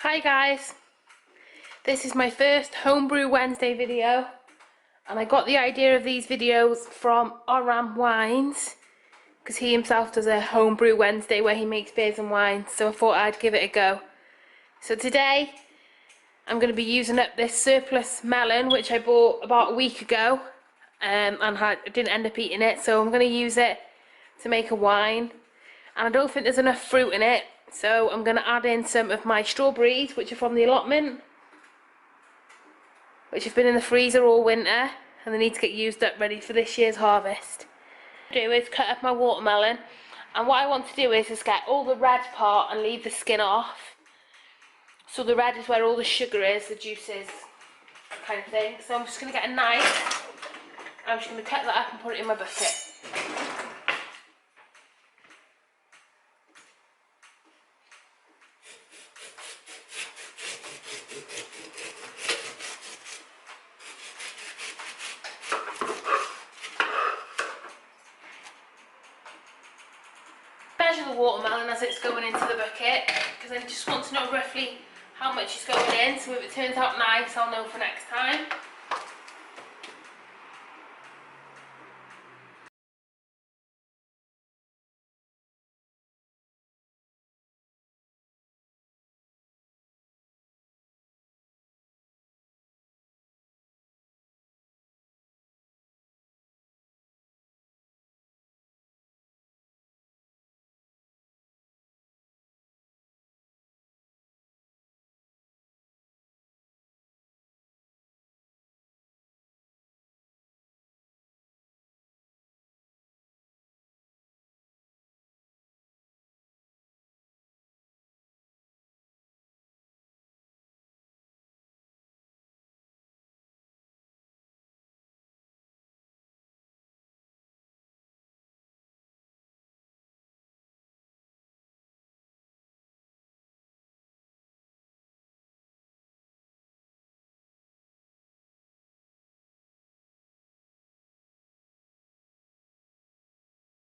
Hi guys, this is my first Homebrew Wednesday video, and I got the idea of these videos from Oram Wines because he himself does a Homebrew Wednesday where he makes beers and wines, so I thought I'd give it a go. So today I'm going to be using up this surplus melon which I bought about a week ago and I didn't end up eating it, so I'm going to use it to make a wine, and I don't think there's enough fruit in it. So I'm going to add in some of my strawberries, which are from the allotment, which have been in the freezer all winter, and they need to get used up ready for this year's harvest. What I do is cut up my watermelon, and what I want to do is just get all the red part and leave the skin off. So the red is where all the sugar is, the juices, kind of thing. So I'm just going to get a knife, I'm just going to cut that up and put it in my bucket. Measure the watermelon as it's going into the bucket, because I just want to know roughly how much is going in, so if it turns out nice I'll know for next time.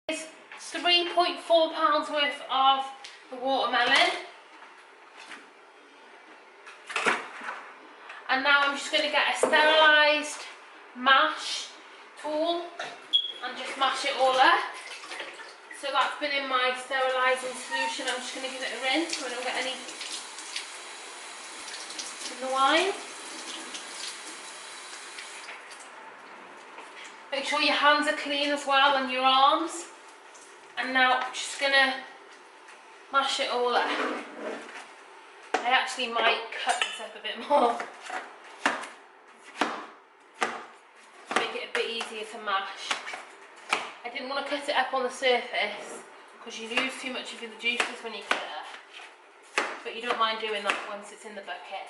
It's 3.4 pounds worth of the watermelon, and now I'm just going to get a sterilised mash tool and just mash it all up. So that's been in my sterilising solution. I'm just going to give it a rinse so I don't get any in the wine. Make sure your hands are clean as well, and your arms. And now I'm just going to mash it all up. I actually might cut this up a bit more, make it a bit easier to mash. I didn't want to cut it up on the surface because you lose too much of the juices when you cut it up, but you don't mind doing that once it's in the bucket.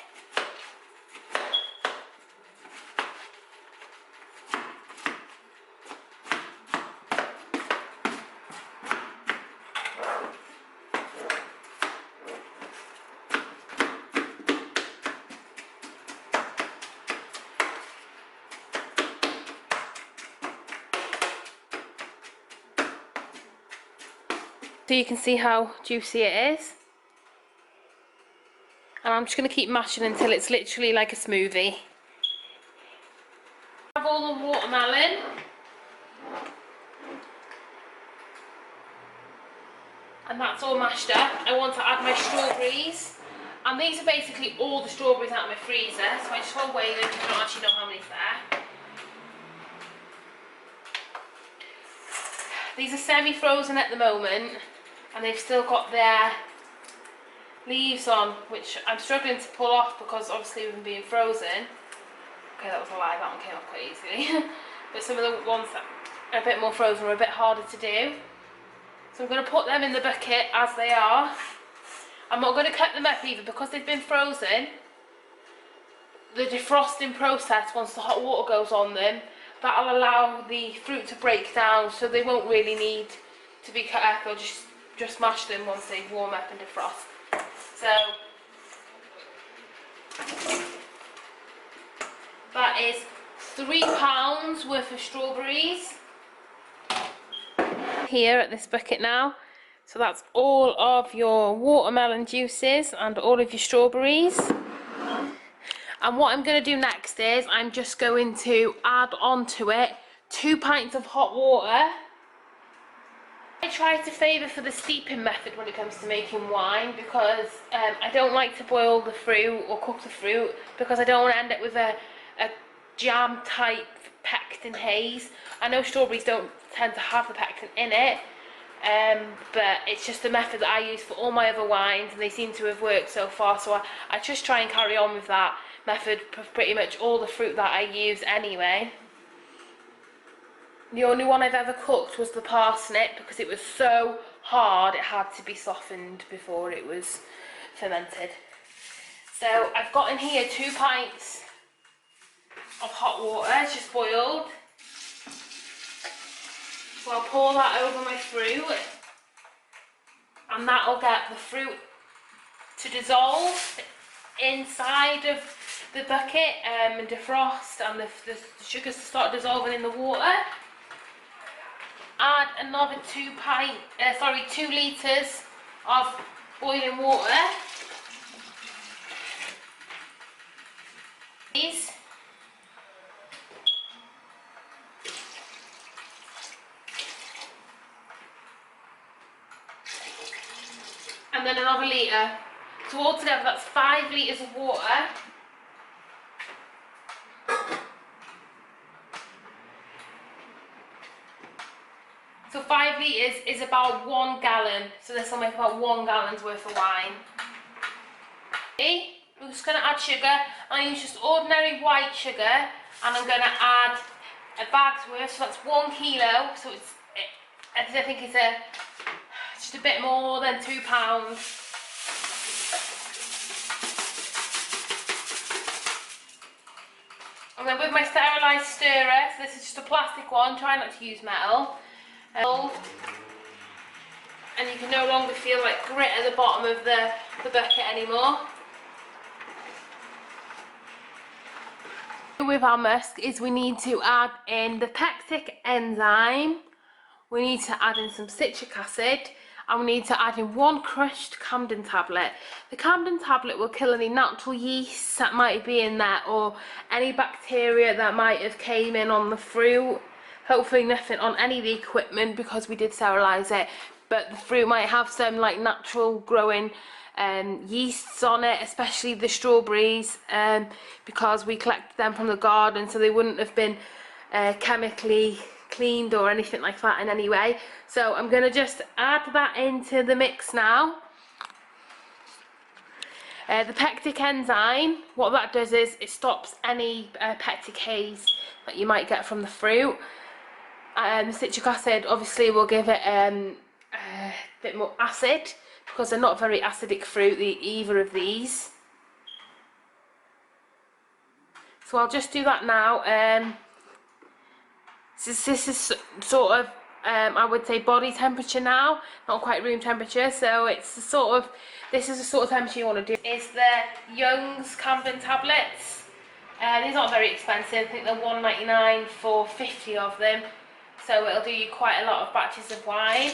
So you can see how juicy it is. And I'm just going to keep mashing until it's literally like a smoothie. I have all the watermelon. And that's all mashed up. I want to add my strawberries. And these are basically all the strawberries out of my freezer. So I just want to weigh them because I don't actually know how many's there. These are semi-frozen at the moment, and they've still got their leaves on, which I'm struggling to pull off because obviously with them being frozen. Okay, that was a lie, that one came off quite easily. But some of the ones that are a bit more frozen are a bit harder to do. So I'm going to put them in the bucket as they are. I'm not going to cut them up either because they've been frozen. The defrosting process, once the hot water goes on them, that'll allow the fruit to break down, so they won't really need to be cut up. I'll just mash them once they warm up and defrost. So that is £3 worth of strawberries here at this bucket now. So that's all of your watermelon juices and all of your strawberries. And what I'm going to do next is I'm just going to add onto it 2 pints of hot water. I try to favour for the steeping method when it comes to making wine, because I don't like to boil the fruit or cook the fruit, because I don't want to end up with a jam type pectin haze. I know strawberries don't tend to have the pectin in it, but it's just the method that I use for all my other wines, and they seem to have worked so far, so I just try and carry on with that method for pretty much all the fruit that I use anyway. The only one I've ever cooked was the parsnip, because it was so hard it had to be softened before it was fermented. So I've got in here 2 pints of hot water, it's just boiled. So I'll pour that over my fruit, and that'll get the fruit to dissolve inside of the bucket and defrost, and the sugars to start dissolving in the water. Add another 2 litres of boiling water. These. And then another litre. So altogether that's 5 litres of water. So 5 litres is about 1 gallon. So this will make about 1 gallon's worth of wine. Okay, I'm just going to add sugar. I use just ordinary white sugar, and I'm going to add a bag's worth. So that's 1 kilo. So I think it's just a bit more than 2 pounds. And then with my sterilised stirrer, so this is just a plastic one, try not to use metal. And you can no longer feel like grit at the bottom of the bucket anymore. With our musk is we need to add in the pectic enzyme, we need to add in some citric acid, and we need to add in 1 crushed CAMPDEN tablet. The CAMPDEN tablet will kill any natural yeasts that might be in there, or any bacteria that might have came in on the fruit. Hopefully nothing on any of the equipment, because we did sterilise it, but the fruit might have some like natural growing yeasts on it, especially the strawberries, because we collected them from the garden, so they wouldn't have been chemically cleaned or anything like that in any way. So I'm going to just add that into the mix now. The pectic enzyme, what that does is it stops any pectic haze that you might get from the fruit. The citric acid obviously will give it a bit more acid, because they're not very acidic fruit, either of these. So I'll just do that now. This is sort of, I would say, body temperature now, not quite room temperature. So it's the sort of, this is the sort of temperature you want to do. It's the Young's CAMPDEN tablets. These aren't very expensive. I think they're $1.99 for 50 of them. So it'll do you quite a lot of batches of wine.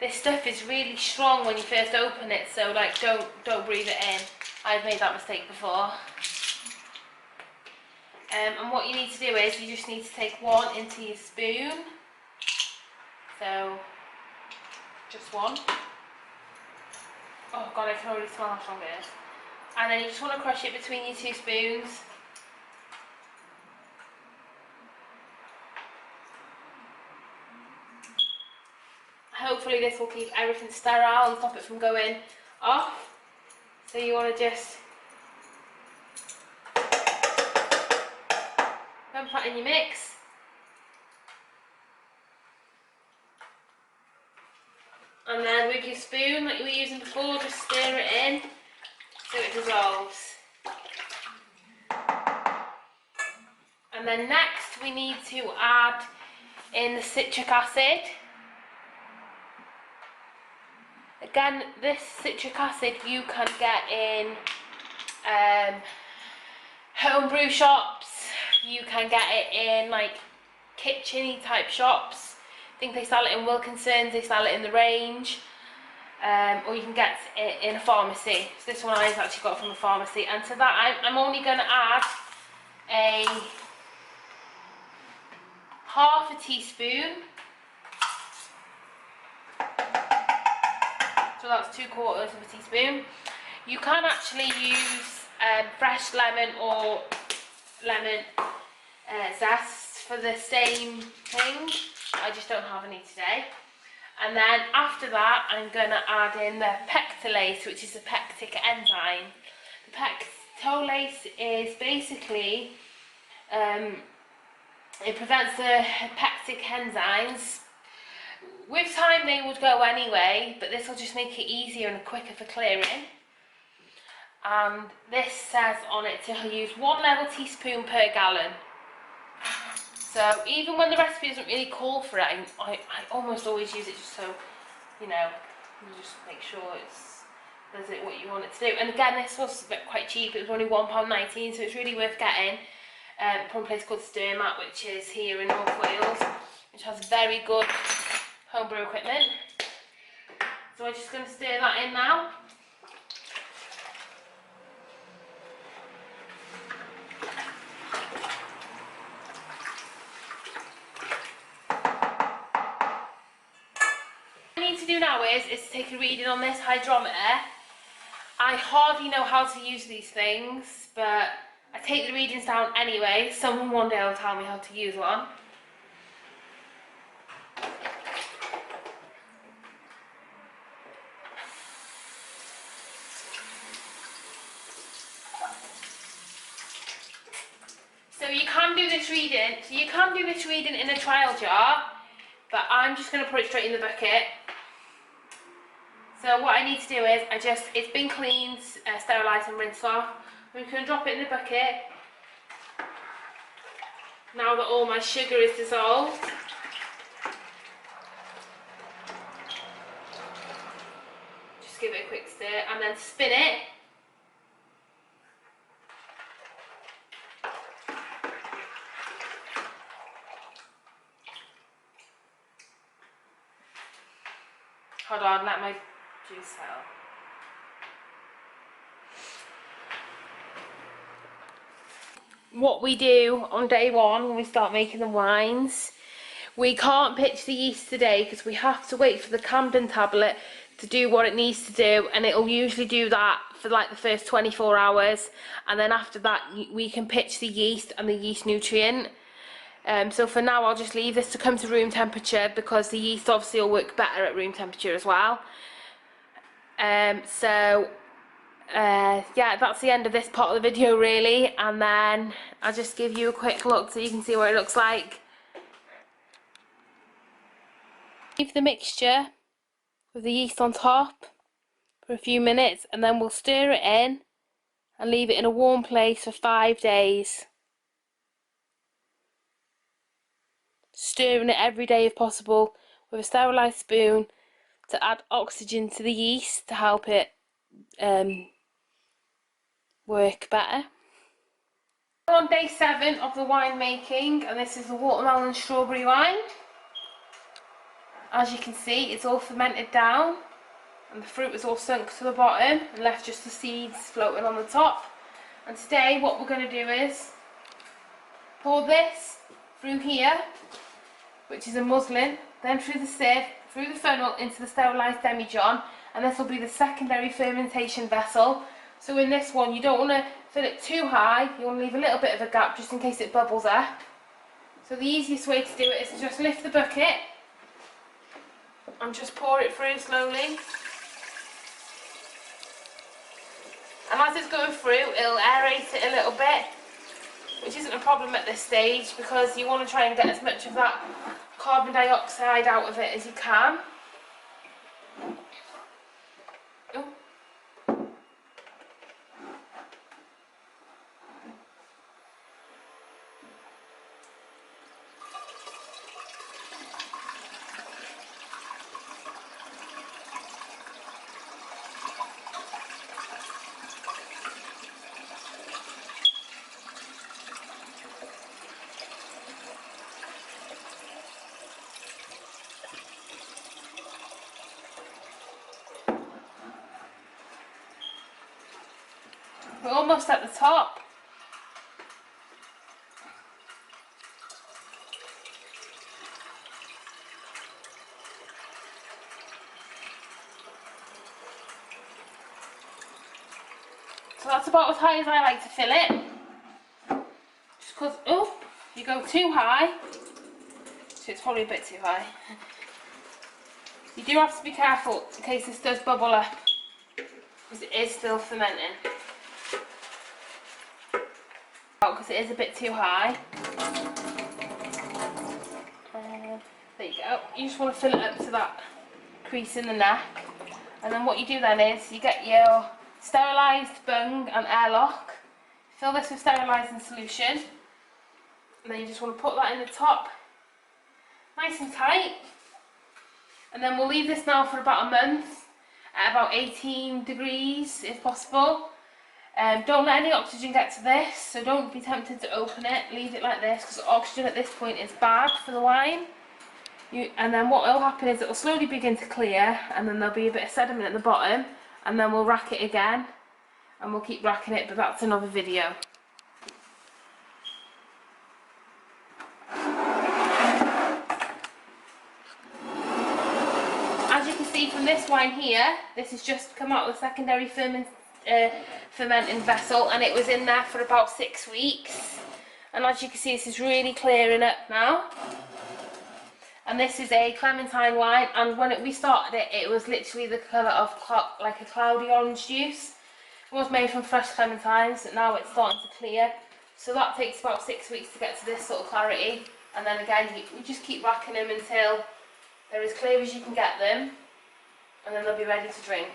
This stuff is really strong when you first open it, so like don't breathe it in. I've made that mistake before. And what you need to do is you just need to take 1 into your spoon. So just 1. Oh god, I can already smell how strong it is. And then you just want to crush it between your 2 spoons. Hopefully this will keep everything sterile and stop it from going off. So you want to just dump that in your mix. And then with your spoon that you were using before, just stir it in so it dissolves. And then next we need to add in the citric acid. Again, this citric acid you can get in homebrew shops, you can get it in like kitchen-y type shops. I think they sell it in Wilkinson's, they sell it in the range. or you can get it in a pharmacy. So this one I've actually got from a pharmacy, and to that I'm only going to add a half a teaspoon, so that's 2/4 of a teaspoon. You can actually use fresh lemon or lemon zest for the same thing. I just don't have any today. And then after that, I'm going to add in the PECTOLASE, which is a pectic enzyme. The PECTOLASE is basically, it prevents the pectic enzymes. With time they would go anyway, but this will just make it easier and quicker for clearing. And this says on it to use 1 level teaspoon per gallon. So even when the recipe doesn't really call for it, I almost always use it just so, you know, you just make sure does it what you want it to do. And again, this was quite cheap. It was only £1.19, so it's really worth getting from a place called Sturmat, which is here in North Wales, which has very good homebrew equipment. So I'm just going to stir that in now. To do now is to take a reading on this hydrometer. I hardly know how to use these things, but I take the readings down anyway. Someone one day will tell me how to use one. So you can do this reading in a trial jar, but I'm just going to put it straight in the bucket. So what I need to do is, it's been cleaned, sterilised and rinsed off. I'm just going to drop it in the bucket. Now that all my sugar is dissolved. Just give it a quick stir and then spin it. Hold on, let my juice out. What we do on day one when we start making the wines, we can't pitch the yeast today because we have to wait for the CAMPDEN tablet to do what it needs to do, and it'll usually do that for like the first 24 hours, and then after that we can pitch the yeast and the yeast nutrient. So for now I'll just leave this to come to room temperature because the yeast obviously will work better at room temperature as well. Yeah, that's the end of this part of the video really, and then I'll just give you a quick look so you can see what it looks like. Leave the mixture with the yeast on top for a few minutes, and then we'll stir it in and leave it in a warm place for 5 days. Stirring it every day if possible with a sterilised spoon to add oxygen to the yeast to help it work better. We're on day 7 of the wine making, and this is the watermelon strawberry wine. As you can see, it's all fermented down and the fruit is all sunk to the bottom and left just the seeds floating on the top. And today what we're going to do is pour this through here, which is a muslin, then through the sieve, through the funnel into the sterilised demijohn, and this will be the secondary fermentation vessel. So in this one you don't want to fill it too high, you want to leave a little bit of a gap just in case it bubbles up. So the easiest way to do it is to just lift the bucket and just pour it through slowly. And as it's going through, it'll aerate it a little bit, which isn't a problem at this stage because you want to try and get as much of that carbon dioxide out of it as you can. Oh. We're almost at the top. So that's about as high as I like to fill it. Just because, oh, if you go too high, so it's probably a bit too high. You do have to be careful in case this does bubble up, because it is still fermenting. Because it is a bit too high. There you go. You just want to fill it up to that crease in the neck. And then what you do then is you get your sterilised bung and airlock. Fill this with sterilising solution. And then you just want to put that in the top. Nice and tight. And then we'll leave this now for about a month at about 18 degrees if possible. Don't let any oxygen get to this, so don't be tempted to open it. Leave it like this because oxygen at this point is bad for the wine. And then what will happen is it will slowly begin to clear, and then there'll be a bit of sediment at the bottom, and then we'll rack it again, and we'll keep racking it, but that's another video. As you can see from this wine here, this has just come out of the secondary fermenting vessel, and it was in there for about 6 weeks. And as you can see, this is really clearing up now. And this is a clementine wine, and when we started it, it was literally the colour of like a cloudy orange juice. It was made from fresh clementines, and now it's starting to clear. So that takes about 6 weeks to get to this sort of clarity. And then again, you just keep racking them until they're as clear as you can get them, and then they'll be ready to drink.